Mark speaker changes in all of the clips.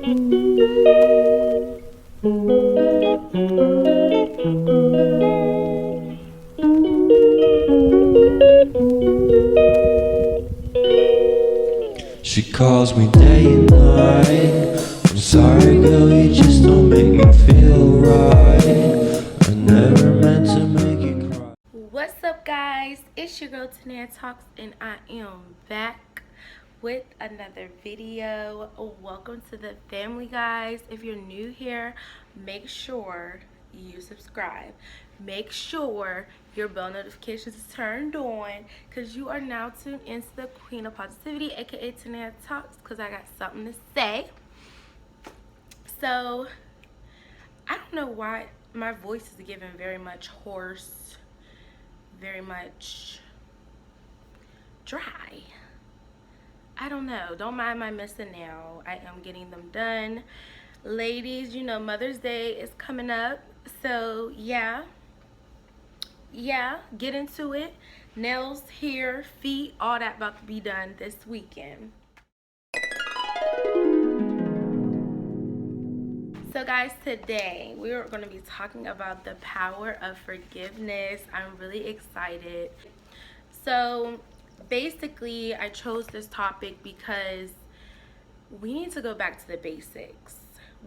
Speaker 1: She calls me day and night. I'm sorry, girl, you just don't make me feel right. I never meant to make you cry.
Speaker 2: What's up, guys? It's your girl Tania Talks, and I am back with another video. Welcome to the family, guys. If you're new here, make sure you subscribe. Make sure your bell notifications is turned on, because you are now tuned into the Queen of Positivity, aka Tania Talks, because I got something to say. So I don't know why my voice is giving very much hoarse, very much dry. I don't know. Don't mind my messing now. I am getting them done. Ladies, you know Mother's Day is coming up. So yeah, get into it. Nails, hair, feet, all that about to be done this weekend. So guys, today we are going to be talking about the power of forgiveness. I'm really excited. So basically, I chose this topic because we need to go back to the basics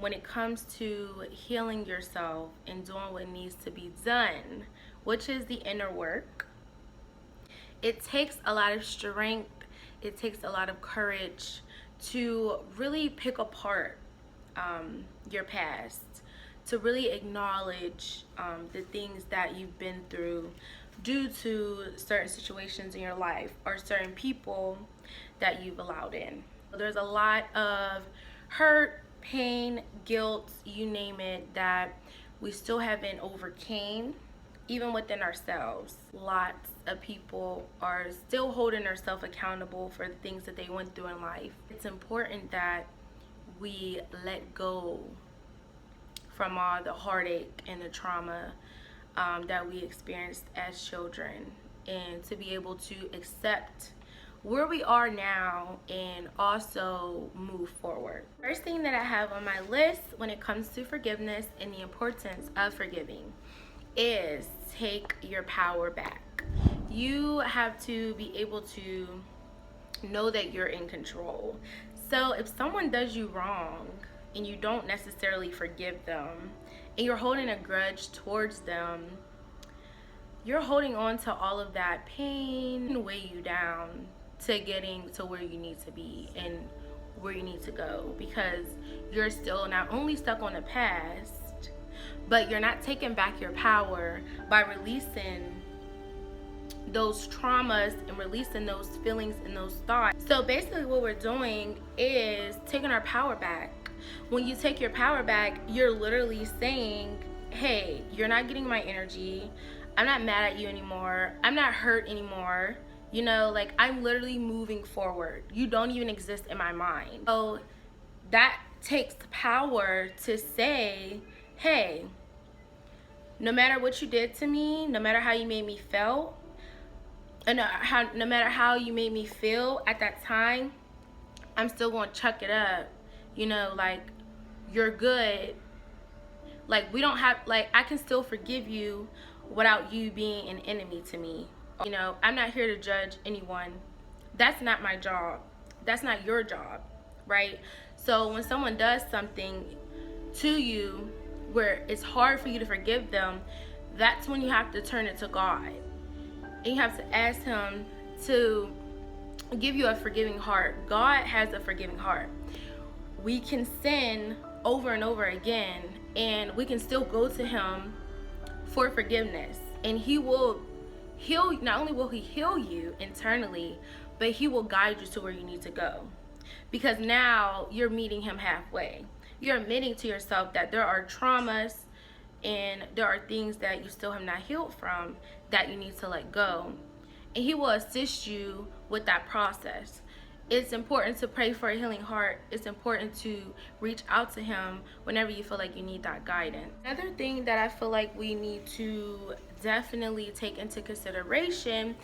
Speaker 2: when it comes to healing yourself and doing what needs to be done, which is the inner work. It takes a lot of strength, it takes a lot of courage to really pick apart your past, to really acknowledge the things that you've been through due to certain situations in your life or certain people that you've allowed in. There's a lot of hurt, pain, guilt, you name it, that we still haven't overcame, even within ourselves. Lots of people are still holding themselves accountable for the things that they went through in life. It's important that we let go from all the heartache and the trauma that we experienced as children, and to be able to accept where we are now and also move forward. First thing that I have on my list when it comes to forgiveness and the importance of forgiving is take your power back. You have to be able to know that you're in control. So if someone does you wrong and you don't necessarily forgive them and you're holding a grudge towards them, you're holding on to all of that pain and weigh you down to getting to where you need to be and where you need to go, because you're still not only stuck on the past, but you're not taking back your power by releasing those traumas and releasing those feelings and those thoughts. So basically what we're doing is taking our power back. When you take your power back, you're literally saying, hey, you're not getting my energy. I'm not mad at you anymore. I'm not hurt anymore. You know, like, I'm literally moving forward. You don't even exist in my mind. So that takes power to say, hey, no matter what you did to me, no matter how you made me feel, and no matter how you made me feel at that time, I'm still going to chuck it up. You know, like, you're good. Like, we don't have, like, I can still forgive you without you being an enemy to me. You know, I'm not here to judge anyone. That's not my job. That's not your job, right? So when someone does something to you where it's hard for you to forgive them, that's when you have to turn it to God. And you have to ask him to give you a forgiving heart. God has a forgiving heart. We can sin over and over again, and we can still go to him for forgiveness, and he will heal. Not only will he heal you internally, but he will guide you to where you need to go, because now you're meeting him halfway. You're admitting to yourself that there are traumas and there are things that you still have not healed from that you need to let go, and he will assist you with that process. It's important to pray for a healing heart. It's important to reach out to him whenever you feel like you need that guidance. Another thing that I feel like we need to definitely take into consideration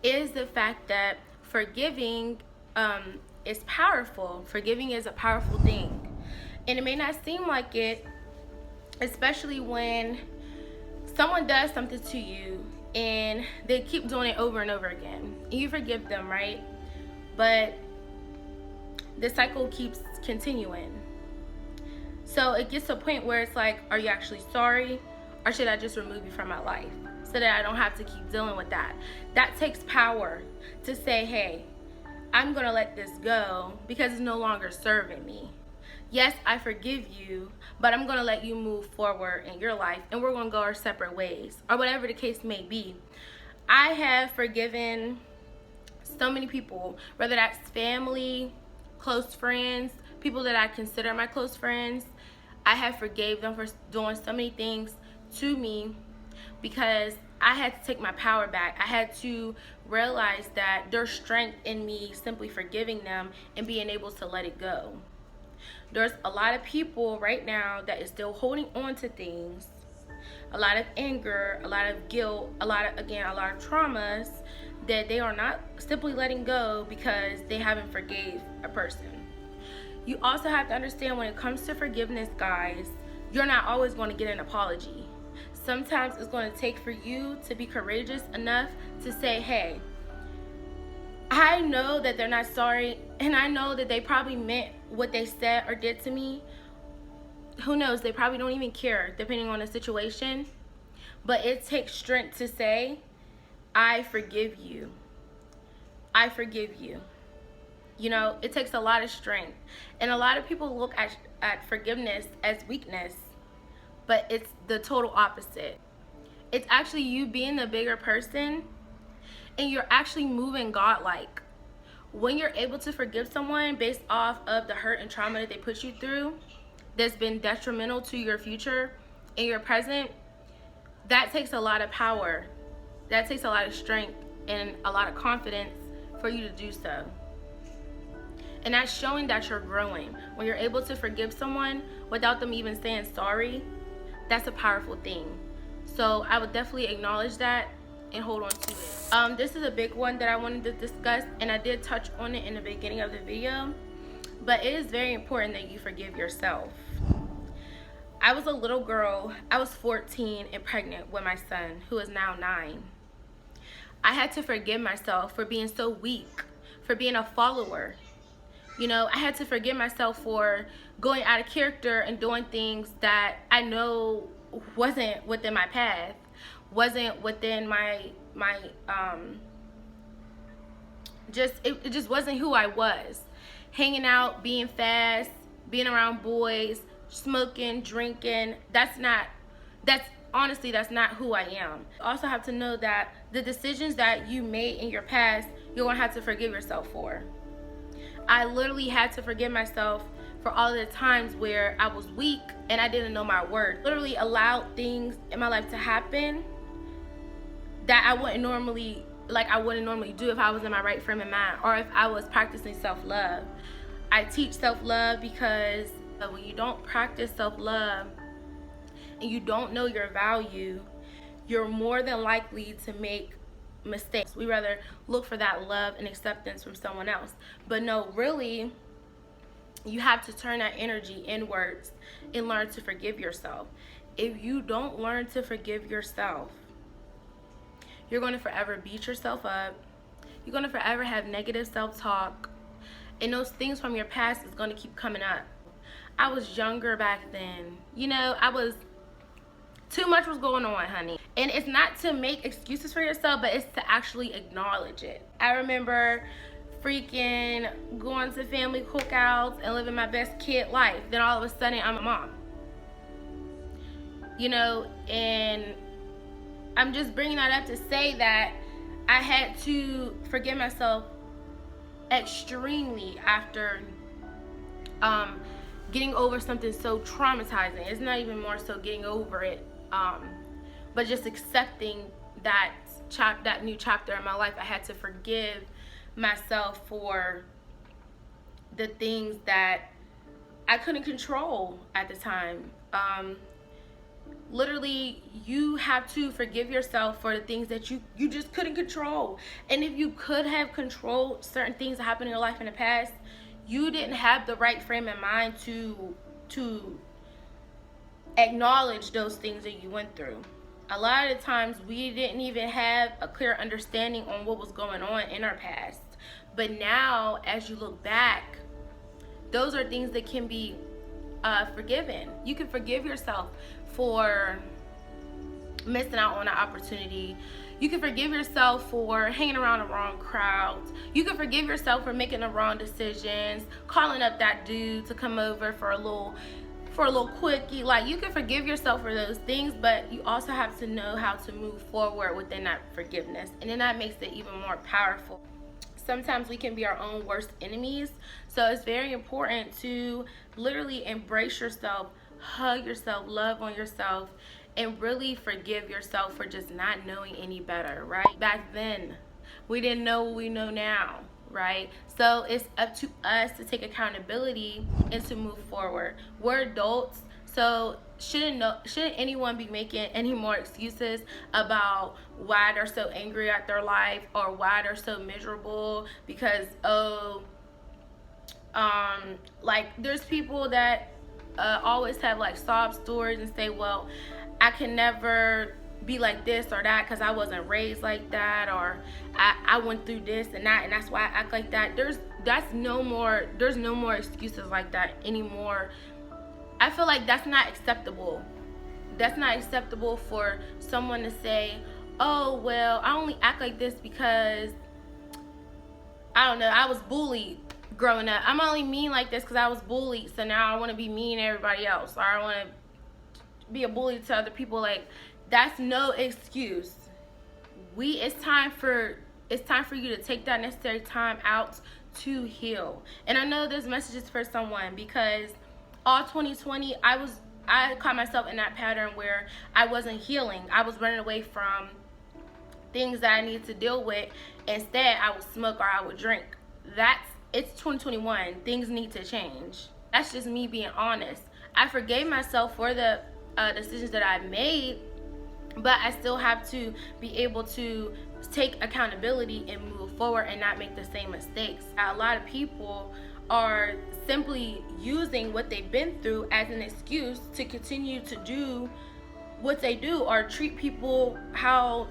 Speaker 2: is the fact that forgiving is powerful. Forgiving is a powerful thing. And it may not seem like it, especially when someone does something to you and they keep doing it over and over again. And you forgive them, right? But the cycle keeps continuing. So it gets to a point where it's like, are you actually sorry? Or should I just remove you from my life so that I don't have to keep dealing with that? That takes power to say, hey, I'm going to let this go because it's no longer serving me. Yes, I forgive you, but I'm going to let you move forward in your life, and we're going to go our separate ways, or whatever the case may be. I have forgiven so many people, whether that's family, close friends, people that I consider my close friends. I have forgave them for doing so many things to me because I had to take my power back. I had to realize that there's strength in me simply forgiving them and being able to let it go. There's a lot of people right now that is still holding on to things, a lot of anger, a lot of guilt, a lot of traumas that they are not simply letting go because they haven't forgave a person. You also have to understand, when it comes to forgiveness, guys, you're not always going to get an apology. Sometimes it's going to take for you to be courageous enough to say, hey, I know that they're not sorry, and I know that they probably meant what they said or did to me. Who knows? They probably don't even care, depending on the situation. But it takes strength to say, I forgive you. I forgive you. You know, it takes a lot of strength. And a lot of people look at forgiveness as weakness, but it's the total opposite. It's actually you being the bigger person, and you're actually moving godlike. When you're able to forgive someone based off of the hurt and trauma that they put you through, that's been detrimental to your future and your present, that takes a lot of power. That takes a lot of strength and a lot of confidence for you to do so. And that's showing that you're growing. When you're able to forgive someone without them even saying sorry, that's a powerful thing. So I would definitely acknowledge that and hold on to it. This is a big one that I wanted to discuss, and I did touch on it in the beginning of the video, but it is very important that you forgive yourself. I was a little girl. I was 14 and pregnant with my son, who is now 9. I had to forgive myself for being so weak, for being a follower. You know, I had to forgive myself for going out of character and doing things that I know wasn't within my path, wasn't within my it just wasn't who I was. Hanging out, being fast, being around boys, smoking, drinking, that's honestly not who I am. You also have to know that the decisions that you made in your past, you're gonna have to forgive yourself for. I literally had to forgive myself for all of the times where I was weak and I didn't know my worth. Literally allowed things in my life to happen that I wouldn't normally do if I was in my right frame of mind, or if I was practicing self-love. I teach self-love because when you don't practice self-love and you don't know your value, you're more than likely to make mistakes. We rather look for that love and acceptance from someone else. But no, really, you have to turn that energy inwards and learn to forgive yourself. If you don't learn to forgive yourself, you're going to forever beat yourself up. You're going to forever have negative self-talk. And those things from your past is going to keep coming up. I was younger back then. You know, too much was going on, honey. And it's not to make excuses for yourself, but it's to actually acknowledge it. I remember freaking going to family cookouts and living my best kid life. Then all of a sudden, I'm a mom. You know, and I'm just bringing that up to say that I had to forgive myself extremely after getting over something so traumatizing. It's not even more so getting over it, but just accepting that new chapter in my life. I had to forgive myself for the things that I couldn't control at the time. Literally, you have to forgive yourself for the things that you just couldn't control. And if you could have controlled certain things that happened in your life in the past, you didn't have the right frame of mind to to acknowledge those things that you went through. A lot of the times we didn't even have a clear understanding on what was going on in our past. But now, as you look back, those are things that can be forgiven. You can forgive yourself for missing out on an opportunity. You can forgive yourself for hanging around the wrong crowds. You can forgive yourself for making the wrong decisions, calling up that dude to come over for a little quickie. Like, you can forgive yourself for those things, but you also have to know how to move forward within that forgiveness, and then that makes it even more powerful. Sometimes we can be our own worst enemies, so it's very important to literally embrace yourself, hug yourself, love on yourself, and really forgive yourself for just not knowing any better, right? Back then, we didn't know what we know now, right? So it's up to us to take accountability and to move forward. We're adults, so shouldn't anyone be making any more excuses about why they're so angry at their life or why they're so miserable because like there's people that always have like sob stories and say, well, I can never be like this or that because I wasn't raised like that, or I went through this and that, and that's why I act like that. There's no more excuses like that anymore. I feel like that's not acceptable. That's not acceptable for someone to say, oh, well, I only act like this because, I don't know, I was bullied growing up. I'm only mean like this because I was bullied, so now I want to be mean to everybody else, or I want to be a bully to other people. Like, that's no excuse. It's time for you to take that necessary time out to heal. And I know this message is for someone because all 2020 I caught myself in that pattern where I wasn't healing. I was running away from things that I needed to deal with. Instead, I would smoke or I would drink. It's 2021. Things need to change. That's just me being honest. I forgave myself for the decisions that I made, but I still have to be able to take accountability and move forward and not make the same mistakes. A lot of people are simply using what they've been through as an excuse to continue to do what they do or treat people how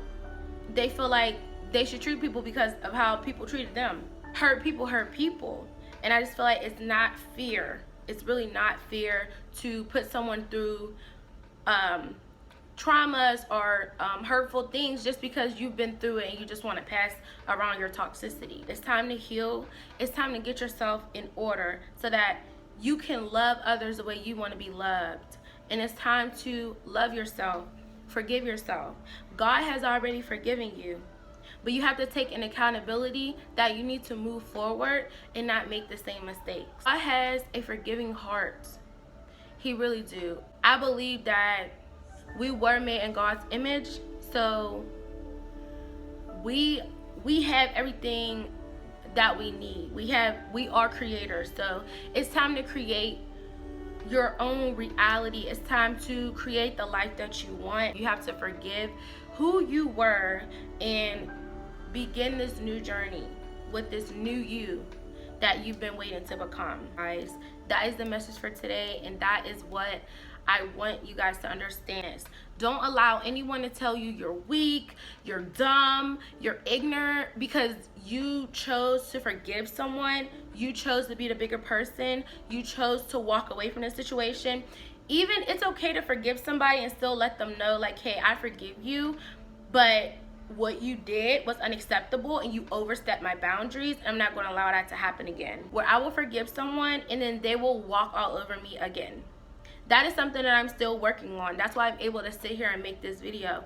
Speaker 2: they feel like they should treat people because of how people treated them. Hurt people. And I just feel like it's not fair. It's really not fair to put someone through traumas or hurtful things just because you've been through it and you just want to pass around your toxicity. It's time to heal. It's time to get yourself in order so that you can love others the way you want to be loved. And it's time to love yourself, forgive yourself. God has already forgiven you, but you have to take an accountability that you need to move forward and not make the same mistakes. God has a forgiving heart. He really do. I believe that we were made in God's image, so we have everything that we need. We are creators, so it's time to create your own reality. It's time to create the life that you want. You have to forgive who you were and begin this new journey with this new you that you've been waiting to become. Guys, that is the message for today, and that is what I want you guys to understand. Don't allow anyone to tell you you're weak, you're dumb, you're ignorant because you chose to forgive someone. You chose to be the bigger person. You chose to walk away from the situation. Even it's okay to forgive somebody and still let them know, like, hey, I forgive you, but what you did was unacceptable and you overstepped my boundaries. I'm not going to allow that to happen again. Where I will forgive someone and then they will walk all over me again. That is something that I'm still working on. That's why I'm able to sit here and make this video.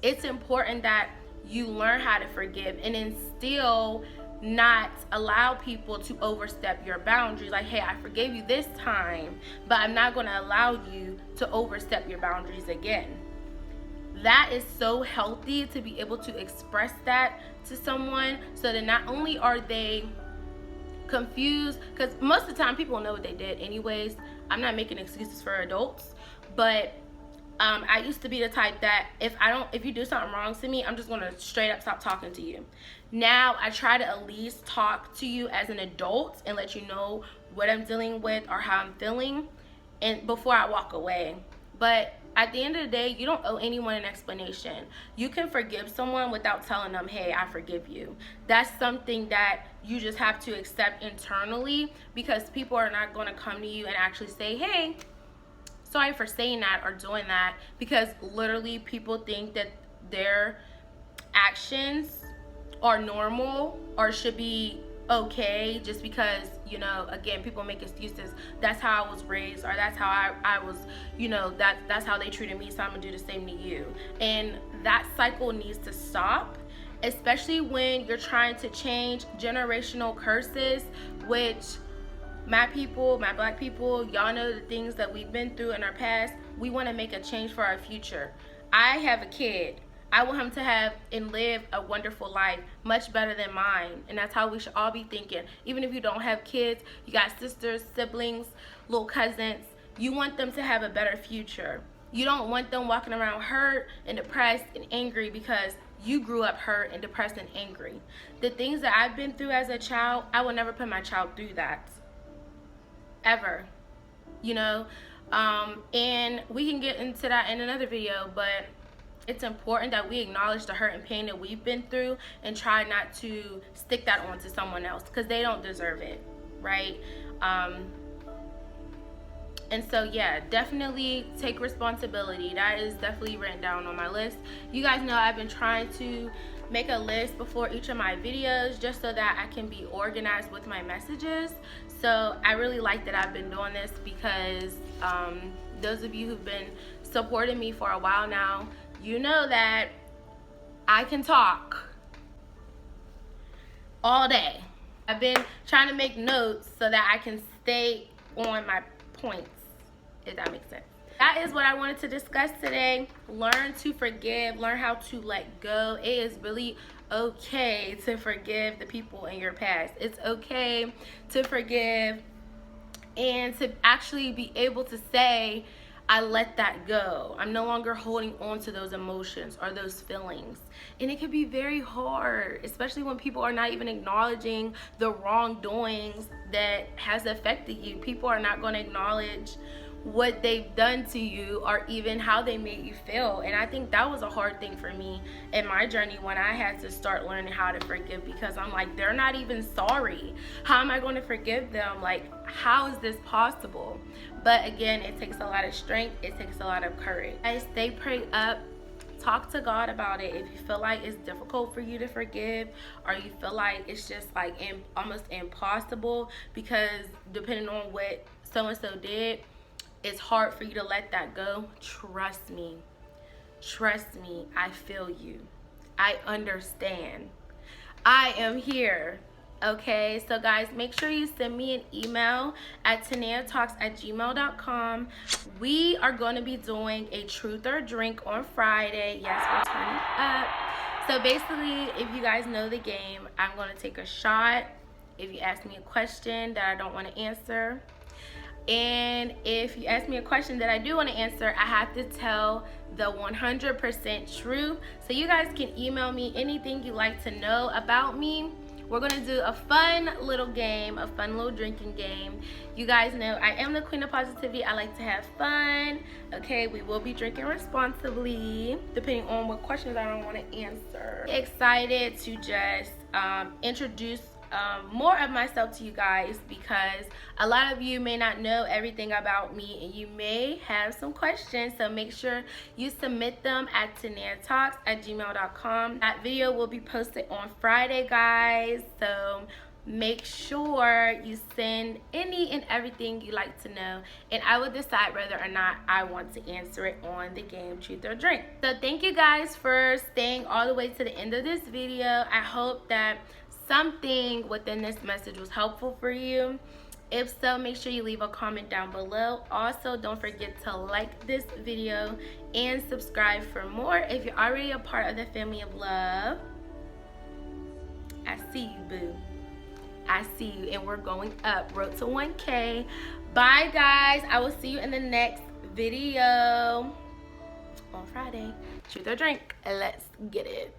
Speaker 2: It's important that you learn how to forgive and then still not allow people to overstep your boundaries. Like, hey, I forgave you this time, but I'm not going to allow you to overstep your boundaries again. That is so healthy to be able to express that to someone so that not only are they confused, because most of the time people know what they did anyways. I'm not making excuses for adults, but I used to be the type that if you do something wrong to me, I'm just gonna straight up stop talking to you. Now I try to at least talk to you as an adult and let you know what I'm dealing with or how I'm feeling, and before I walk away. But at the end of the day, you don't owe anyone an explanation. You can forgive someone without telling them, hey, I forgive you. That's something that you just have to accept internally, because people are not going to come to you and actually say, hey, sorry for saying that or doing that, because literally people think that their actions are normal or should be okay just because, you know, again, people make excuses. That's how I was raised, or that's how I was, you know, that's how they treated me, so I'm gonna do the same to you. And that cycle needs to stop, especially when you're trying to change generational curses, which my people, my black people, y'all know the things that we've been through in our past. We want to make a change for our future. I have a kid. I want him to have and live a wonderful life, much better than mine. And that's how we should all be thinking. Even if you don't have kids, you got sisters, siblings, little cousins, you want them to have a better future. You don't want them walking around hurt and depressed and angry because you grew up hurt and depressed and angry. The things that I've been through as a child, I will never put my child through that. Ever. You know? And we can get into that in another video, but it's important that we acknowledge the hurt and pain that we've been through and try not to stick that on to someone else, because they don't deserve it, right? And so, yeah, definitely take responsibility. That is definitely written down on my list. You guys know I've been trying to make a list before each of my videos just so that I can be organized with my messages. So I really like that I've been doing this, because those of you who've been supporting me for a while now, you know that I can talk all day. I've been trying to make notes so that I can stay on my points, if that makes sense. That is what I wanted to discuss today. Learn to forgive, learn how to let go. It is really okay to forgive the people in your past. It's okay to forgive and to actually be able to say, I let that go. I'm no longer holding on to those emotions or those feelings. And it can be very hard, especially when people are not even acknowledging the wrongdoings that has affected you. People are not going to acknowledge what they've done to you or even how they made you feel. And I think that was a hard thing for me in my journey when I had to start learning how to forgive, because I'm like, they're not even sorry. How am I going to forgive them? Like, how is this possible? But again, it takes a lot of strength. It takes a lot of courage. Guys, stay prayed up. Talk to God about it. If you feel like it's difficult for you to forgive, or you feel like it's just like almost impossible because depending on what so-and-so did, it's hard for you to let that go. Trust me. Trust me. I feel you. I understand. I am here. Okay, so guys, make sure you send me an email at taneatalks@gmail.com. We are going to be doing a truth or drink on Friday. Yes, we're turning up. So basically, if you guys know the game, I'm going to take a shot if you ask me a question that I don't want to answer. And if you ask me a question that I do want to answer, I have to tell the 100% truth. So you guys can email me anything you like to know about me. We're going to do a fun little game, a fun little drinking game. You guys know I am the queen of positivity. I like to have fun. Okay, we will be drinking responsibly, depending on what questions I don't want to answer. Excited to just introduce more of myself to you guys, because a lot of you may not know everything about me and you may have some questions. So make sure you submit them at taneatalks@gmail.com. That video will be posted on Friday, guys. So make sure you send any and everything you like to know, and I will decide whether or not I want to answer it on the game Truth or Drink. So thank you guys for staying all the way to the end of this video. I hope that something within this message was helpful for you. If so, make sure you leave a comment down below. Also, don't forget to like this video and subscribe for more. If you're already a part of the family of love, I see you, boo. I see you, and we're going up. Road to 1K. Bye, guys. I will see you in the next video on Friday. Truth or Drink. Let's get it.